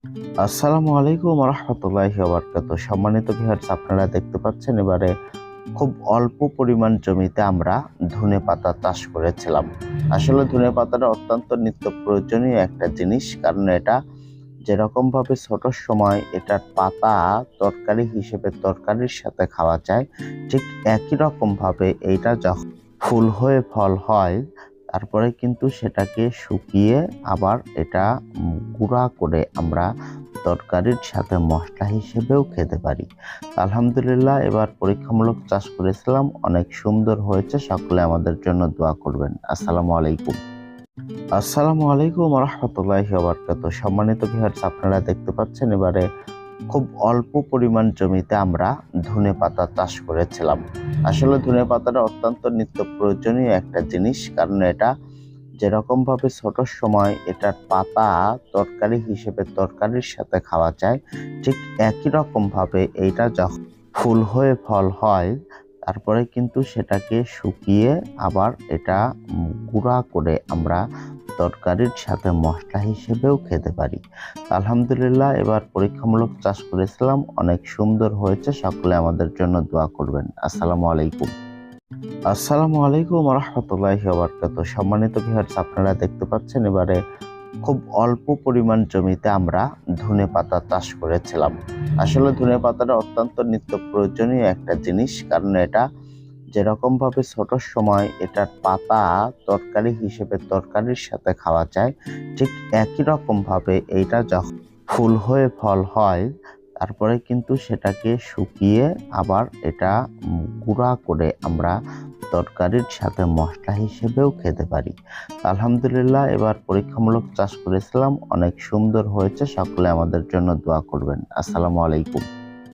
আসসালামু আলাইকুম রহমতুল্লাহি ওয়া বারাকাতুহু। সম্মানিত ভিউয়ার্স, আপনারা দেখতে পাচ্ছেন এবারে খুব অল্প পরিমাণ জমিতে আমরা ধনেপাতা চাষ করেছিলাম। আসলে ধনেপাতাটা অত্যন্ত নিত্য প্রয়োজনীয় একটা জিনিস, কারণ এটা যেরকমভাবে ছোট সময় এটার পাতা তরকারি হিসেবে তরকারির সাথে খাওয়া যায়, ঠিক একই রকমভাবে এইটা যখন ফুল হয়ে ফল হয় তারপরে কিন্তু সেটাকে শুকিয়ে আবার এটা গুঁড়া করে আমরা তরকারির সাথে মশলা হিসেবেও খেতে পারি। আলহামদুলিল্লাহ, এবার পরীক্ষামূলক চাষ করেছিলাম, অনেক সুন্দর হয়েছে। সকলে আমাদের জন্য দোয়া করবেন। আসসালামু আলাইকুম রহমতুল্লাহি ওয়া বারাকাতুহু। সম্মানিত ভিউয়ার্স, আপনারা দেখতে পাচ্ছেন এবারে খুব অল্প পরিমাণ জমিতে আমরা ধনেপাতা চাষ করেছিলাম। আসলে ধনেপাতাটা অত্যন্ত নিত্য প্রয়োজনীয় একটা জিনিস, কারণ এটা যেরকমভাবে ছোট সময় এটার পাতা তরকারি হিসেবে তরকারির সাথে খাওয়া যায়, ঠিক একই রকমভাবে এইটা যখন ফুল হয়ে ফল হয় তারপরে কিন্তু সেটাকে শুকিয়ে আবার এটা গুঁড়া করে আমরা তরকারির সাথে মশলা হিসেবেও খেতে পারি। আলহামদুলিল্লাহ, এবার পরীক্ষামূলক চাষ করেছিলাম, অনেক সুন্দর হয়েছে। সকলে আমাদের জন্য দোয়া করবেন। আসসালামু আলাইকুম রহমতুল্লাহি ওয়া বারাকাতুহু। সম্মানিত ভিউয়ার্স, আপনারা দেখতে পাচ্ছেন এবারে খুব অল্প পরিমাণ জমিতে আমরা ধনেপাতা চাষ করেছিলাম। আসলে ধনেপাতাটা অত্যন্ত নিত্য প্রয়োজনীয় একটা জিনিস, কারণ এটা যেরকমভাবে ছোট সময় এটার পাতা তরকারি হিসেবে তরকারির সাথে খাওয়া যায়, ঠিক একই রকমভাবে এইটা যখন ফুল হয়ে ফল হয় তারপরে কিন্তু সেটাকে শুকিয়ে আবার এটা গুঁড়া করে আমরা তরকারির সাথে মশলা হিসেবেও খেতে পারি। আলহামদুলিল্লাহ, এবার পরীক্ষামূলক চাষ করেছিলাম, অনেক সুন্দর হয়েছে। সকলে আমাদের জন্য দোয়া করবেন। আসসালামু আলাইকুম।